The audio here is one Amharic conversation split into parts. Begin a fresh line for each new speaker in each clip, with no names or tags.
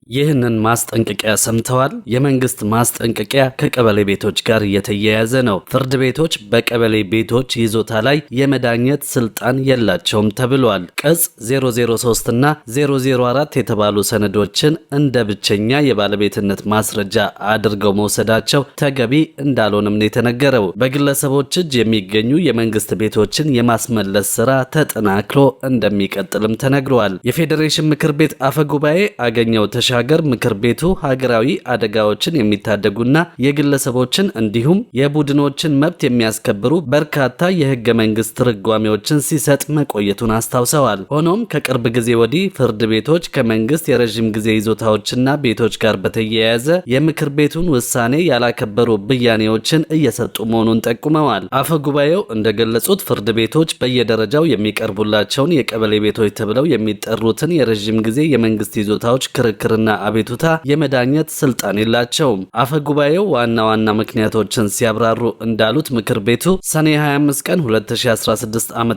ይህንን ማስጠንቀቂያ ሰምተዋል? የመንግስት ማስጠንቀቂያ ከቀበሌ ቤቶች ጋር የተያያዘ ነው። ፍርድ ቤቶች በቀበሌ ቤቶች ይዞታ ላይ የመዳኘት ስልጣን የላቸውም ተብሏል። ቅጽ 003 እና 004 የተባሉ ሰነዶችን እንደ ብቸኛ የባለቤትነት ማስረጃ አድርገው መውሰዳቸው ተገቢ እንዳልሆነም ነው የተነገረው። በግለሰቦች እጅ የሚገኙ የመንግስት ቤቶችን የማስመለስ ስራ ተጠናክሮ እንደሚቀጥልም ተነግሯል። የፌዴሬሽን ምክር ቤት አፈ ጉባኤ አገኘው ተሻገር ምክር ቤቱ ሀገራዊ አደጋዎችን የሚታደጉና የግለሰቦችን እንዲሁም የቡድኖችን መብት የሚያስከብሩ በርካታ የህገ መንግስት ትርጓሜዎችን ሲሰጥ መቆየቱን አስታውሰዋል። ሆኖም ከቅርብ ጊዜ ወዲህ ፍርድ ቤቶች ከመንግስት የረዥም ጊዜ ይዞታዎችና ቤቶች ጋር በተያያዘ የምክር ቤቱን ውሳኔ ያላከበሩ ብያኔዎችን እየሰጡ መሆኑን ጠቁመዋል። አፈ ጉባኤው እንደገለጹት ፍርድ ቤቶች በየደረጃው የሚቀርቡላቸውን የቀበሌ ቤቶች ተብለው የሚጠሩትን የረዥም ጊዜ የመንግስት ይዞታዎች ክርክርና አቤቱታ የመዳኘት ስልጣን የላቸውም። አፈ ጉባኤው ዋና ዋና ምክንያቶችን ሲያብራሩ እንዳሉት ምክር ቤቱ ሰኔ 25 ቀን 2016 ዓ.ም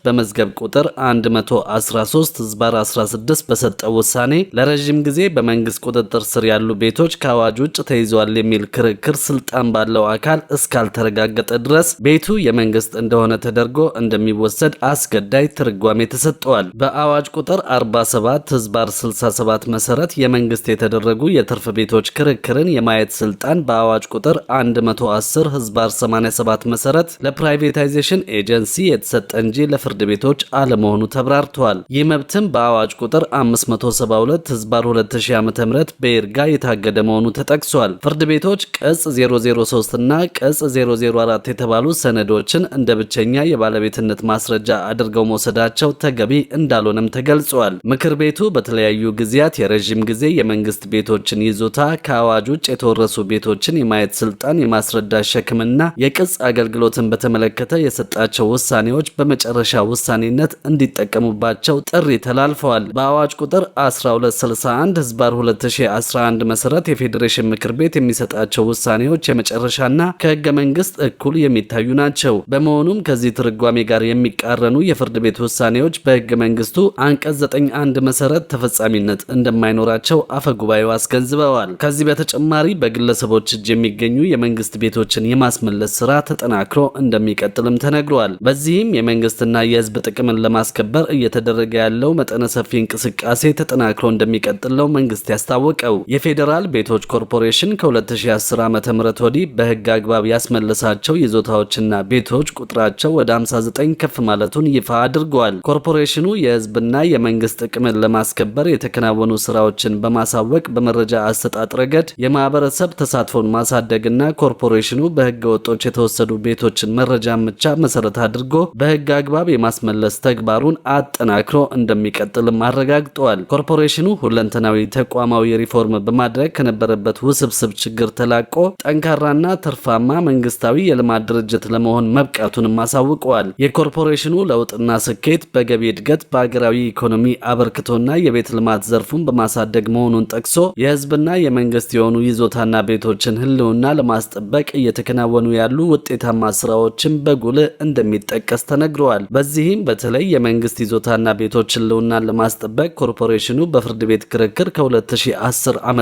በመዝገብ ቁጥር 113/16 በሰጠው ውሳኔ ለረዥም ጊዜ በመንግስት ቁጥጥር ስር ያሉ ቤቶች ከአዋጅ ውጭ ተይዘዋል የሚል ክርክር ስልጣን ባለው አካል እስካልተረጋገጠ ድረስ ቤቱ የመንግስት እንደሆነ ተደርጎ እንደሚወሰድ አስገዳይ ትርጓሜ ተሰጥቷል። በአዋጅ ቁጥር 47/67 መሰረት የመንግስት የተደረጉ የትርፍ ቤቶች ክርክርን የማየት ስልጣን በአዋጅ ቁጥር 110/87 መሰረት ለፕራይቬታይዜሽን ኤጀንሲ የተሰጠ እንጂ ለፍርድ ቤቶች አለመሆኑ ተብራርቷል። ይህ መብትም በአዋጅ ቁጥር 572/2000 ዓ.ም በይርጋ የታገደ መሆኑ ተጠቅሷል። ፍርድ ቤቶች ቅጽ 003 እና ቅጽ 004 የተባሉ ሰነዶችን እንደ ብቸኛ የባለቤትነት ማስረጃ አድርገው መውሰዳቸው ተገቢ እንዳልሆነም ተገልጿል። ምክር ቤቱ በተለያዩ ጊዜያት የረዥም ጊዜ የመንግስት ቤቶችን ይዞታ ከአዋጅ ውጭ የተወረሱ ቤቶችን የማየት ስልጣን፣ የማስረዳት ሸክምና የቅጽ አገልግሎትን በተመለከተ የሰጣቸው ውሳኔዎች በመጨረሻ ውሳኔነት እንዲጠቀሙባቸው ጥሪ ተላልፈዋል። በአዋጅ ቁጥር 1261/2011 መሰረት የፌዴሬሽን ምክር ቤት የሚሰጣቸው ውሳኔዎች የመጨረሻና ከህገ መንግስት እኩል የሚታዩ ናቸው። በመሆኑም ከዚህ ትርጓሜ ጋር የሚቃረኑ የፍርድ ቤት ውሳኔዎች በህገ መንግስቱ አንቀጽ 91 መሰረት ተፈጻሚነት እንደማይኖራቸው አፈ ጉባኤው አስገንዝበዋል። ከዚህ በተጨማሪ በግለሰቦች እጅ የሚገኙ የመንግስት ቤቶችን የማስመለስ ስራ ተጠናክሮ እንደሚቀጥልም ተነግሯል። በዚህም የመንግስትና የህዝብ ጥቅምን ለማስከበር እየተደረገ ያለው መጠነ ሰፊ እንቅስቃሴ ተጠናክሮ እንደሚቀጥል ነው መንግስት ያስታወቀው። የፌዴራል ቤቶች ኮርፖሬሽን ከ2010 ዓ.ም ወዲህ በህግ አግባብ ያስመለሳቸው ይዞታዎችና ቤቶች ቁጥራቸው ወደ 59 ከፍ ማለቱን ይፋ አድርጓል። ኮርፖሬሽኑ የህዝብና የመንግስት ጥቅምን ለማስከበር የተከናወኑ ስራዎችን በማሳወቅ በመረጃ አሰጣጥ ረገድ የማህበረሰብ ተሳትፎን ማሳደግና ኮርፖሬሽኑ በህገ ወጦች የተወሰዱ ቤቶችን መረጃን ብቻ መሰረት አድርጎ በህግ አግባብ የማስመለስ ተግባሩን አጠናክሮ እንደሚቀጥልም አረጋግጠዋል። ኮርፖሬሽኑ ሁለንተናዊ ተቋማዊ ሪፎርም በማድረግ ከነበረበት ውስብስብ ችግር ተላቆ ጠንካራና ትርፋማ መንግስታዊ የልማት ድርጅት ለመሆን መብቃቱንም አሳውቀዋል። የኮርፖሬሽኑ ለውጥና ስኬት በገቢ እድገት፣ በአገራዊ ኢኮኖሚ አበርክቶና የቤት ልማት ዘርፉን በማሳደግ መሆኑን ጠቅሶ የህዝብና የመንግስት የሆኑ ይዞታና ቤቶችን ህልውና ለማስጠበቅ እየተከናወኑ ያሉ ውጤታማ ስራዎችን በጉልህ እንደሚጠቀስ ተነግረዋል። በዚህም በተለይ የመንግስት ይዞታና ቤቶች ህልውናን ለማስጠበቅ ኮርፖሬሽኑ በፍርድ ቤት ክርክር ከ2010 ዓ.ም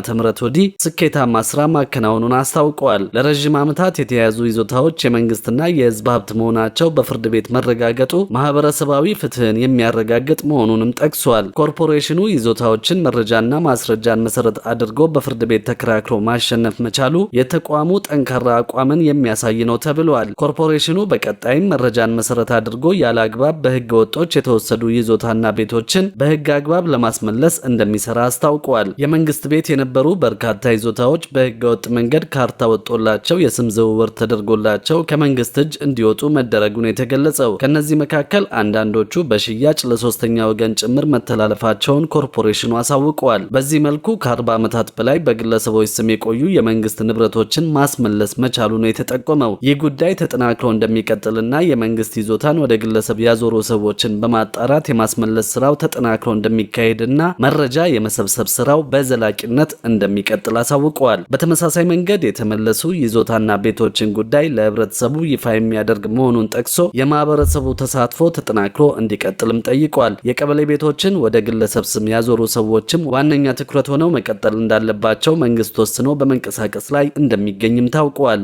ወዲህ ስኬታማ ስራ ማከናወኑን አስታውቀዋል። ለረዥም ዓመታት የተያዙ ይዞታዎች የመንግስትና የህዝብ ሀብት መሆናቸው በፍርድ ቤት መረጋገጡ ማህበረሰባዊ ፍትህን የሚያረጋግጥ መሆኑንም ጠቅሷል። ኮርፖሬሽኑ ይዞታዎችን መረጃና ማስረጃን መሰረት አድርጎ በፍርድ ቤት ተከራክሮ ማሸነፍ መቻሉ የተቋሙ ጠንካራ አቋምን የሚያሳይ ነው ተብሏል። ኮርፖሬሽኑ በቀጣይም መረጃን መሰረት አድርጎ ያለ አግባብ በህገ ወጦች የተወሰዱ ይዞታና ቤቶችን በህግ አግባብ ለማስመለስ እንደሚሰራ አስታውቋል። የመንግስት ቤት የነበሩ በርካታ ይዞታዎች በህገ ወጥ መንገድ ካርታ ወጦላቸው የስም ዝውውር ተደርጎላቸው ከመንግስት እጅ እንዲወጡ መደረጉን የተገለጸው። ከነዚህ መካከል አንዳንዶቹ በሽያጭ ለሶስተኛ ወገን ጭምር መተላለፋቸውን ኮርፖሬሽኑ አሳውቀዋል። በዚህ መልኩ ከ40 ዓመታት በላይ በግለሰቦች ስም የቆዩ የመንግስት ንብረቶችን ማስመለስ መቻሉ ነው የተጠቆመው። ይህ ጉዳይ ተጠናክሮ እንደሚቀጥልና የመንግስት ይዞታን ወደ ግለሰብ ያዞሩ ሰዎችን በማጣራት የማስመለስ ስራው ተጠናክሮ እንደሚካሄድና መረጃ የመሰብሰብ ስራው በዘላቂነት እንደሚቀጥል አሳውቀዋል። በተመሳሳይ መንገድ የተመለሱ ይዞታና ቤቶችን ጉዳይ ለህብረተሰቡ ይፋ የሚያደርግ መሆኑን ጠቅሶ የማህበረሰቡ ተሳትፎ ተጠናክሮ እንዲቀጥልም ጠይቋል። የቀበሌ ቤቶችን ወደ ግለሰብ ስም ያዞሩ ሰዎችም ዋነኛ ትኩረት ሆነው መቀጠል እንዳለባቸው መንግስት ወስኖ በመንቀሳቀስ ላይ እንደሚገኝም ታውቋል።